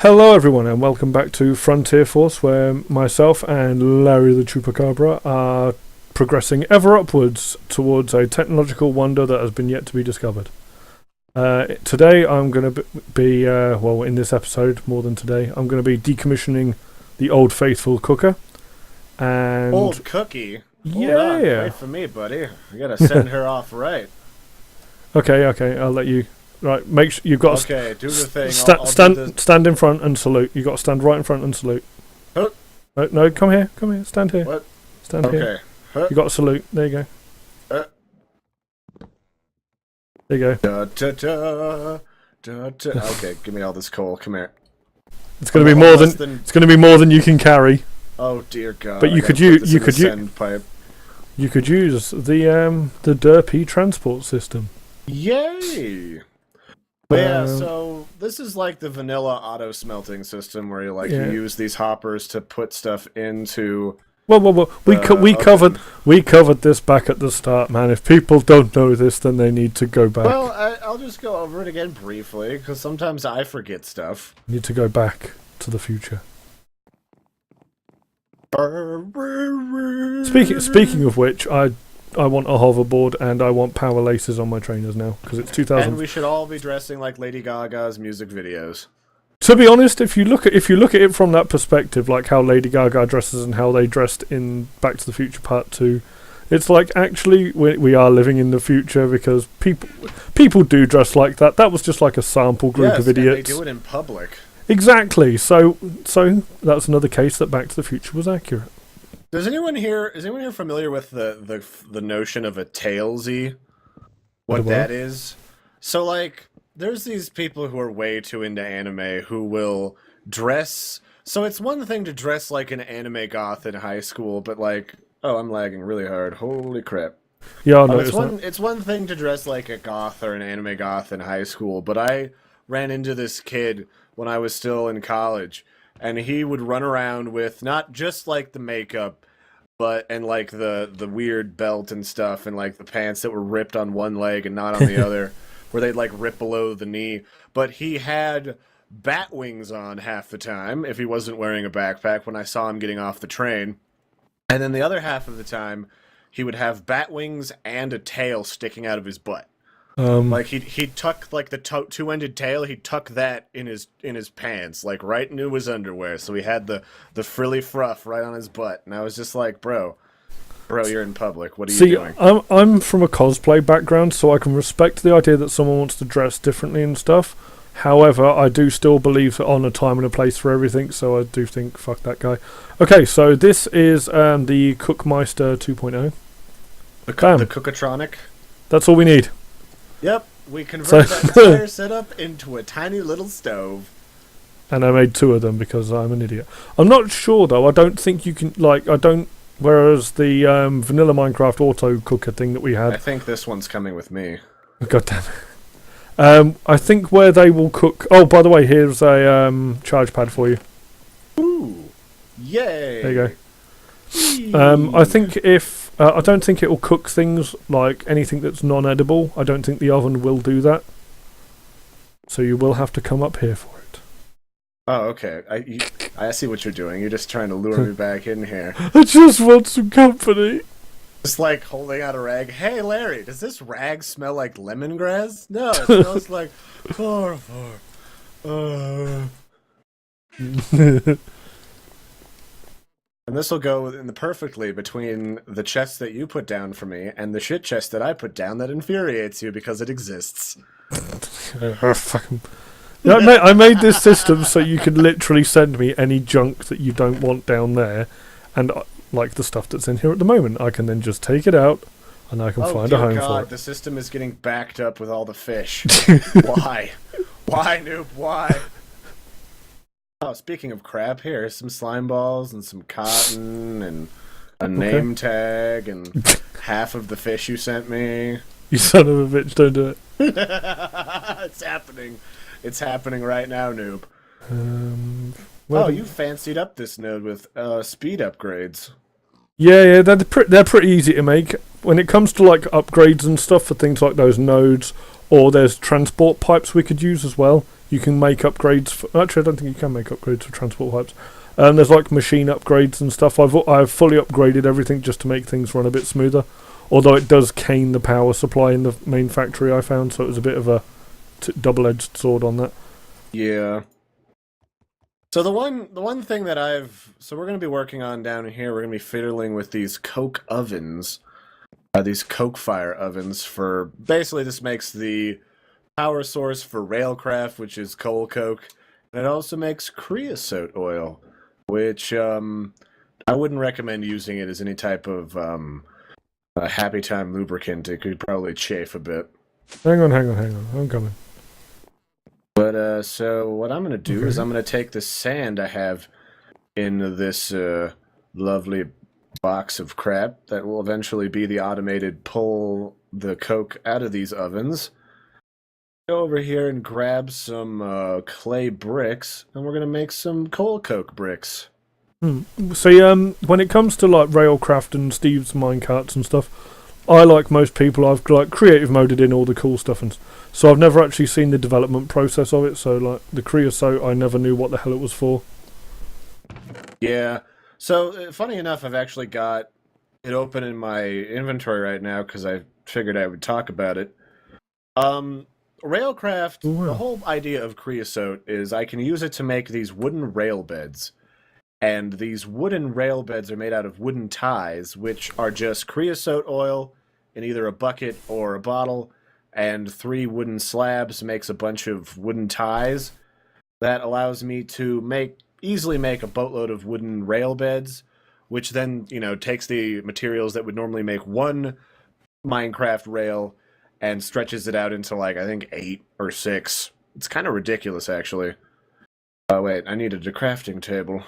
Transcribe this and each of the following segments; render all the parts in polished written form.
Hello everyone and welcome back to Frontier Force, where myself and Larry the Chupacabra are progressing ever upwards towards a technological wonder that has been yet to be discovered. Today I'm going to be, in this episode, more than today, I'm going to be decommissioning the Old Faithful cooker. And Old cookie? Yeah. Wait for me, buddy. I gotta send her off right. Okay, I'll let you. Right, make sure you've got to Okay, do the thing. stand in front and salute. You got to stand right in front and salute. Huh? No, come here, stand here. What? Stand here. Okay. Huh? You got to salute. There you go. There you go. Okay, give me all this coal. Come here. It's going to be more than it's going to be more than you can carry. Oh dear God! But you could use the derpy transport system. Yay! But yeah, so this is like the vanilla auto smelting system where you you use these hoppers to put stuff into. Well. We covered this back at the start, man. If people don't know this, then they need to go back. Well, I'll just go over it again briefly because sometimes I forget stuff. You need to go back to the future. Speaking of which, I want a hoverboard and I want power laces on my trainers now because it's 2000. And we should all be dressing like Lady Gaga's music videos. To be honest, if you look at it from that perspective, like how Lady Gaga dresses and how they dressed in Back to the Future Part 2, it's like actually we are living in the future because people do dress like that. That was just like a sample group of idiots. And they do it in public. Exactly. So that's another case that Back to the Future was accurate. Is anyone here familiar with the notion of a tailsy? What that is? So like there's these people who are way too into anime who will dress. So it's one thing to dress like an anime goth in high school, but like, oh, I'm lagging really hard. Holy crap. Yeah, no, it's one thing to dress like a goth or an anime goth in high school, but I ran into this kid when I was still in college, and he would run around with not just like the makeup, and like the weird belt and stuff, and like the pants that were ripped on one leg and not on the other, where they'd like rip below the knee. But he had bat wings on half the time if he wasn't wearing a backpack when I saw him getting off the train. And then the other half of the time, he would have bat wings and a tail sticking out of his butt. Like he'd tuck like the two-ended tail. He'd tuck that in his pants, like right into his underwear. So he had the frilly fruff right on his butt, and I was just like, bro, you're in public. What are you doing? I'm from a cosplay background, so I can respect the idea that someone wants to dress differently and stuff. However, I do still believe on a time and a place for everything. So I do think fuck that guy. Okay, so this is the Cookmeister 2.0. The Cookatronic. That's all we need. Yep, we converted that entire setup into a tiny little stove. And I made 2 of them because I'm an idiot. I'm not sure though. I don't think you can whereas the vanilla Minecraft auto cooker thing that we had. I think this one's coming with me. God damn it. I think where they will cook. Oh, by the way, here's a charge pad for you. Ooh, yay! There you go. I think I don't think it will cook things like anything that's non-edible. I don't think the oven will do that. So you will have to come up here for it. Oh, okay. I see what you're doing. You're just trying to lure me back in here. I just want some company. Just like holding out a rag. Hey, Larry, does this rag smell like lemongrass? No, it smells like chloroform. And this will go in perfectly between the chest that you put down for me and the shit chest that I put down that infuriates you because it exists. I made this system so you can literally send me any junk that you don't want down there, and like the stuff that's in here at the moment, I can then just take it out and I can find a home for it. The system is getting backed up with all the fish. Why? Why, noob? Why? Oh, speaking of crap, here's some slime balls and some cotton and a name tag and half of the fish you sent me. You son of a bitch, don't do it. It's happening. It's happening right now, noob. You fancied up this node with speed upgrades. Yeah, they're pretty easy to make. When it comes to like upgrades and stuff for things like those nodes, or there's transport pipes we could use as well. You can make upgrades. Actually, I don't think you can make upgrades for transport pipes. There's like machine upgrades and stuff. I've fully upgraded everything just to make things run a bit smoother. Although it does cane the power supply in the main factory I found, so it was a bit of a double-edged sword on that. Yeah. So the one thing that we're going to be working on down here, we're going to be fiddling with these coke ovens. These coke fire ovens for, basically this makes the power source for railcraft, which is coal coke, and it also makes creosote oil, which I wouldn't recommend using it as any type of a happy time lubricant. It could probably chafe a bit. Hang on. I'm coming. But so what I'm going to do is I'm going to take the sand I have in this lovely box of crap that will eventually be the automated pull the coke out of these ovens. Go over here and grab some clay bricks, and we're going to make some coal coke bricks. So, when it comes to like railcraft and Steve's minecarts and stuff, I, like most people, I've like creative moded in all the cool stuff, and so I've never actually seen the development process of it. So, like the creosote, I never knew what the hell it was for. Yeah. So, funny enough, I've actually got it open in my inventory right now because I figured I would talk about it. Railcraft, Ooh, wow. The whole idea of creosote is I can use it to make these wooden rail beds. And these wooden rail beds are made out of wooden ties, which are just creosote oil in either a bucket or a bottle, and 3 wooden slabs makes a bunch of wooden ties. That allows me to easily make a boatload of wooden rail beds, which then, takes the materials that would normally make 1 Minecraft rail and stretches it out into, like, I think 8 or 6. It's kind of ridiculous, actually. Oh, wait, I needed a crafting table.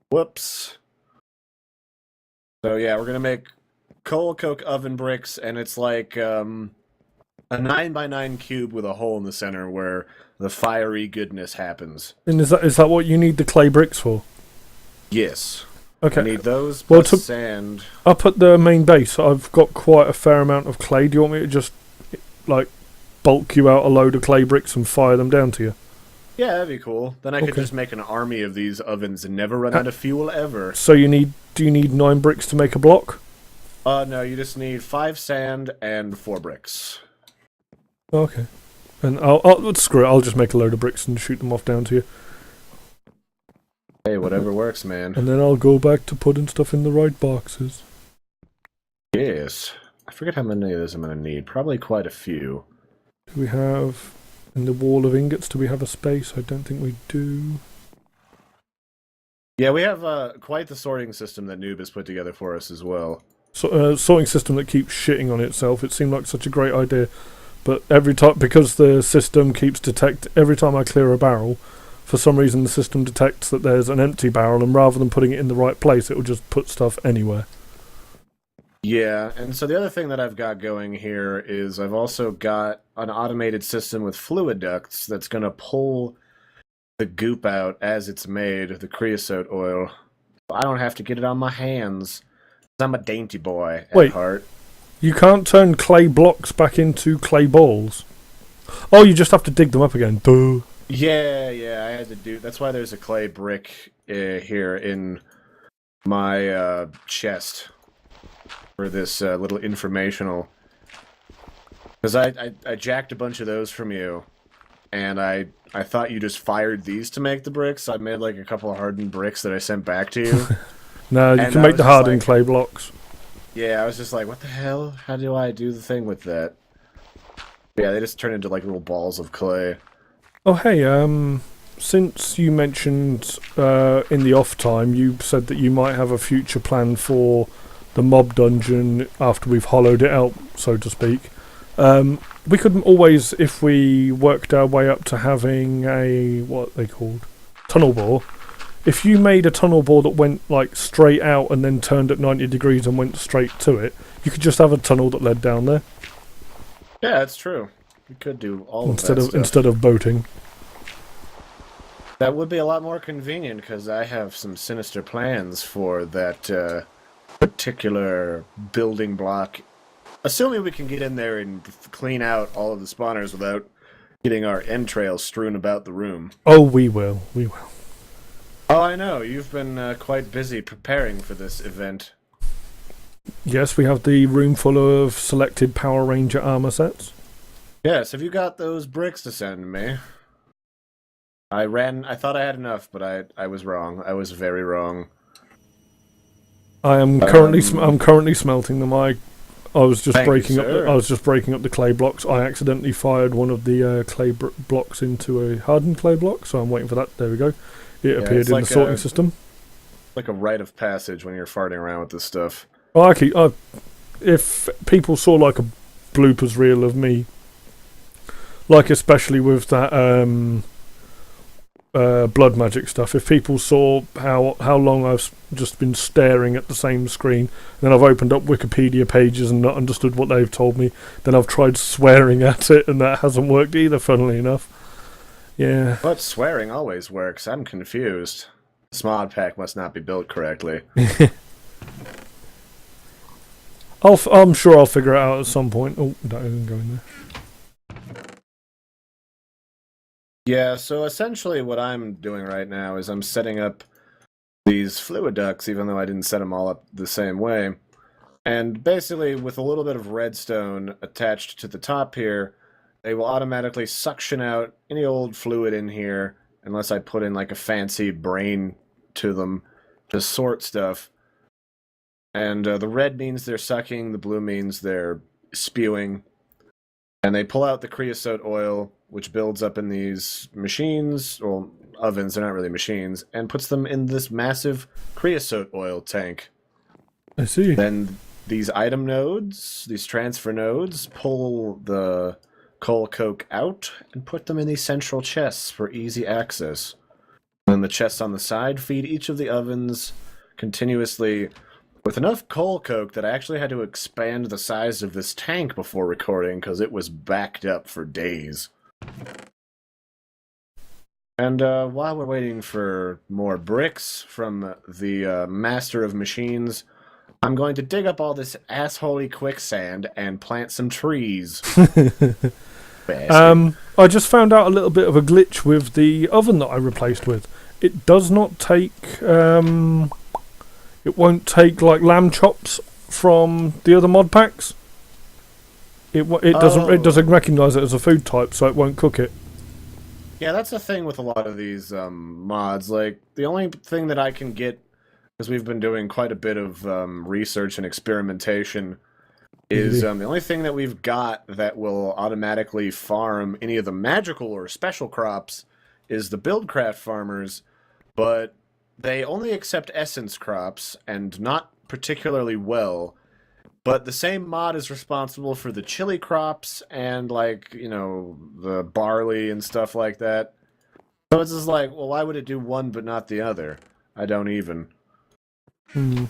Whoops. So yeah, we're gonna make coal coke oven bricks, and it's like a 9x9 cube with a hole in the center where the fiery goodness happens. And is that what you need the clay bricks for? Yes. Okay. I need those plus sand. Up at the main base, I've got quite a fair amount of clay. Do you want me to just like bulk you out a load of clay bricks and fire them down to you? Yeah, that'd be cool. Then I could just make an army of these ovens and never run out of fuel ever. So do you need 9 bricks to make a block? No, you just need 5 sand and 4 bricks. Okay. And I'll screw it, I'll just make a load of bricks and shoot them off down to you. Hey, whatever works, man. And then I'll go back to putting stuff in the right boxes. Yes. I forget how many of those I'm going to need. Probably quite a few. Do we have... in the wall of ingots, do we have a space? I don't think we do. Yeah, we have quite the sorting system that Noob has put together for us as well. So, sorting system that keeps shitting on itself. It seemed like such a great idea, but every time, because the system keeps every time I clear a barrel, for some reason the system detects that there's an empty barrel, and rather than putting it in the right place, it will just put stuff anywhere. Yeah, and so the other thing that I've got going here is I've also got an automated system with fluid ducts that's going to pull the goop out as it's made, the creosote oil. I don't have to get it on my hands. I'm a dainty boy at heart. You can't turn clay blocks back into clay balls? Oh, you just have to dig them up again. Duh. Yeah, I had to do... That's why there's a clay brick here in my chest for this little informational. Because I jacked a bunch of those from you, and I thought you just fired these to make the bricks. So I made like a couple of hardened bricks that I sent back to you. No, you can make the hardened clay blocks. Yeah, I was just like, what the hell? How do I do the thing with that? Yeah, they just turn into like little balls of clay. Oh, hey, since you mentioned in the off time, you said that you might have a future plan for the mob dungeon after we've hollowed it out, so to speak. We could always, if we worked our way up to having a, what they called, tunnel bore, if you made a tunnel bore that went like straight out and then turned at 90 degrees and went straight to it, you could just have a tunnel that led down there. Yeah, that's true. We could do all of that stuff. Instead of boating. That would be a lot more convenient, because I have some sinister plans for that particular building block. Assuming we can get in there and clean out all of the spawners without getting our entrails strewn about the room. Oh, we will. We will. Oh, I know. You've been quite busy preparing for this event. Yes, we have the room full of selected Power Ranger armor sets. Yes, have you got those bricks to send me? I thought I had enough, but I was wrong. I was very wrong. I am currently I'm currently smelting them. I was just breaking up. I was just breaking up the clay blocks. I accidentally fired one of the clay blocks into a hardened clay block, so I'm waiting for that. There we go. It appeared in the sorting system. Like a rite of passage when you're farting around with this stuff. Well, actually, if people saw like a bloopers reel of me, like especially with that blood magic stuff, if people saw how long I've just been staring at the same screen, then I've opened up Wikipedia pages and not understood what they've told me, then I've tried swearing at it and that hasn't worked either, funnily enough. Yeah. But swearing always works. I'm confused. This mod pack must not be built correctly. I'm sure I'll figure it out at some point. Oh, that isn't going there. Yeah, so essentially what I'm doing right now is I'm setting up these fluid ducts, even though I didn't set them all up the same way. And basically, with a little bit of redstone attached to the top here, they will automatically suction out any old fluid in here, unless I put in like a fancy brain to them to sort stuff. And the red means they're sucking, the blue means they're spewing. And they pull out the creosote oil, which builds up in these machines, or ovens, they're not really machines, and puts them in this massive creosote oil tank. I see. Then these item nodes, these transfer nodes, pull the coal coke out and put them in these central chests for easy access. And the chests on the side feed each of the ovens continuously with enough coal coke that I actually had to expand the size of this tank before recording because it was backed up for days. And while we're waiting for more bricks from the Master of Machines, I'm going to dig up all this assholey quicksand and plant some trees. I just found out a little bit of a glitch with the oven that I replaced with. It does not take... it won't take like lamb chops from the other mod packs. It doesn't recognise it as a food type, so it won't cook it. Yeah, that's the thing with a lot of these mods. Like, the only thing that I can get, because we've been doing quite a bit of research and experimentation, is the only thing that we've got that will automatically farm any of the magical or special crops is the Buildcraft farmers, but they only accept essence crops, and not particularly well. But the same mod is responsible for the chili crops and, like, you know, the barley and stuff like that. So it's just like, well, why would it do one but not the other? I don't even. Do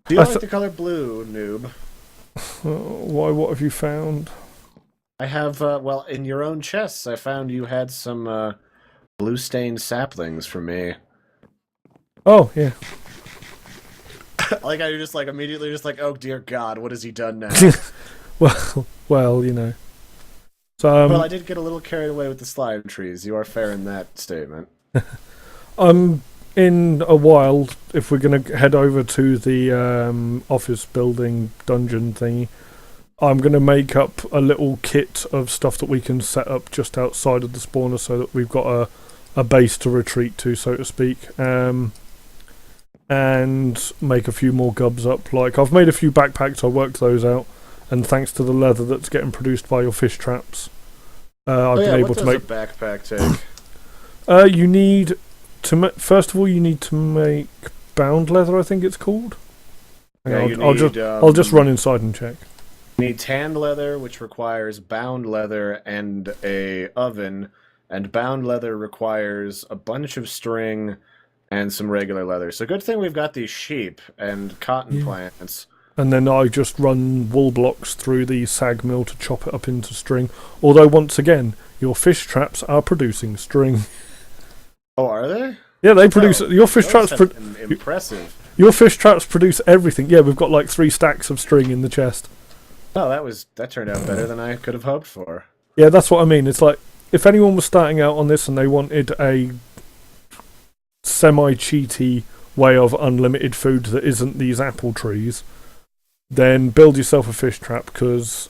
you like the color blue, noob? Why, what have you found? I have, well, in your own chests, I found you had some blue-stained saplings for me. Oh, yeah. Like, you're just like, immediately just like, oh dear God, what has he done now? well, you know. So, well, I did get a little carried away with the slime trees. You are fair in that statement. In a while, if we're going to head over to the office building dungeon thingy, I'm going to make up a little kit of stuff that we can set up just outside of the spawner so that we've got a base to retreat to, so to speak. And make a few more gubs up. Like, I've made a few backpacks, I worked those out, and thanks to the leather that's getting produced by your fish traps, I've been able to make... What does a backpack take? You need to first of all, you need to make bound leather, I think it's called. I'll just run inside and check. You need tanned leather, which requires bound leather and a oven, and bound leather requires a bunch of string and some regular leather. So good thing we've got these sheep and cotton plants. And then I just run wool blocks through the sag mill to chop it up into string. Although, once again, your fish traps are producing string. Oh, are they? Yeah, they produce... your fish traps... impressive. Your fish traps produce everything. Yeah, we've got like 3 stacks of string in the chest. Oh, that turned out better than I could have hoped for. Yeah, that's what I mean. It's like... if anyone was starting out on this and they wanted a semi-cheaty way of unlimited food that isn't these apple trees, then build yourself a fish trap, because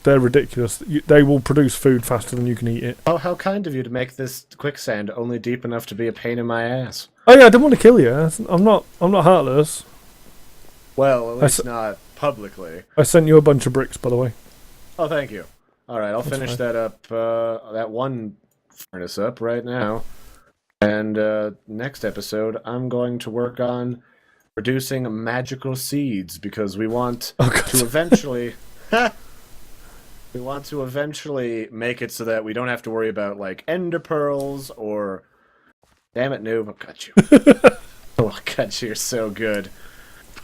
they're ridiculous. They will produce food faster than you can eat it. Oh, how kind of you to make this quicksand only deep enough to be a pain in my ass. Oh yeah, I didn't want to kill you. I'm not heartless. Well, at least not publicly. I sent you a bunch of bricks, by the way. Oh, thank you. All right, I'll finish that up. That one furnace up right now. And next episode, I'm going to work on producing magical seeds, because we want to eventually we want to eventually make it so that we don't have to worry about like ender pearls or damn it, Noob, I'll cut you. Oh, I'll cut you, you're so good.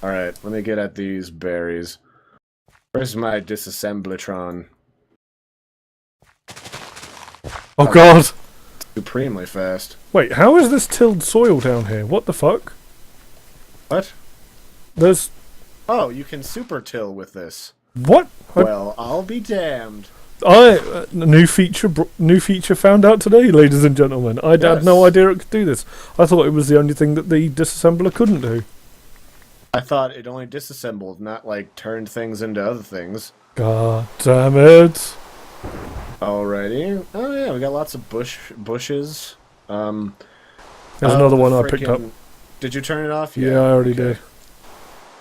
Alright, let me get at these berries. Where's my disassemblatron? Oh god! Supremely fast. Wait, how is this tilled soil down here? What the fuck? What? There's... Oh, you can super till with this. What? Well, I'll be damned. New feature found out today, ladies and gentlemen. I had no idea it could do this. I thought it was the only thing that the disassembler couldn't do. I thought it only disassembled, not like turned things into other things. God damn it. Alrighty. Oh yeah, we got lots of bushes. There's another one I picked up. Did you turn it off? Yeah, I already did.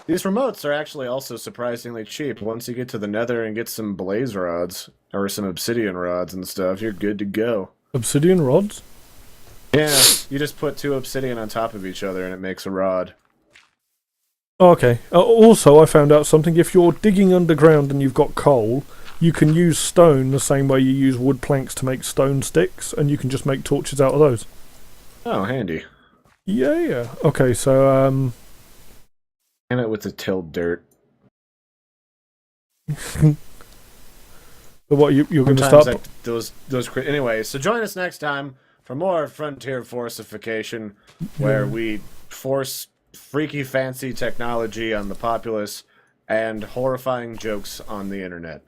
These remotes are actually also surprisingly cheap. Once you get to the nether and get some blaze rods, or some obsidian rods and stuff, you're good to go. Obsidian rods? Yeah, you just put 2 obsidian on top of each other and it makes a rod. Okay. Also, I found out something. If you're digging underground and you've got coal, you can use stone the same way you use wood planks to make stone sticks, and you can just make torches out of those. Oh, handy. Yeah. Okay, so, Damn it with the tilled dirt. But what, you're going to start... Anyway, so join us next time for more Frontier Forcification, where we force freaky fancy technology on the populace and horrifying jokes on the internet.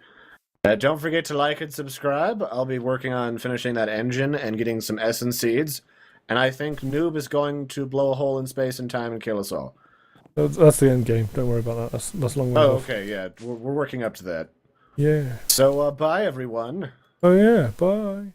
Don't forget to like and subscribe. I'll be working on finishing that engine and getting some essence seeds. And I think Noob is going to blow a hole in space and time and kill us all. That's the end game. Don't worry about that. That's long way off. Okay, yeah. We're working up to that. Yeah. So, bye, everyone. Oh, yeah. Bye.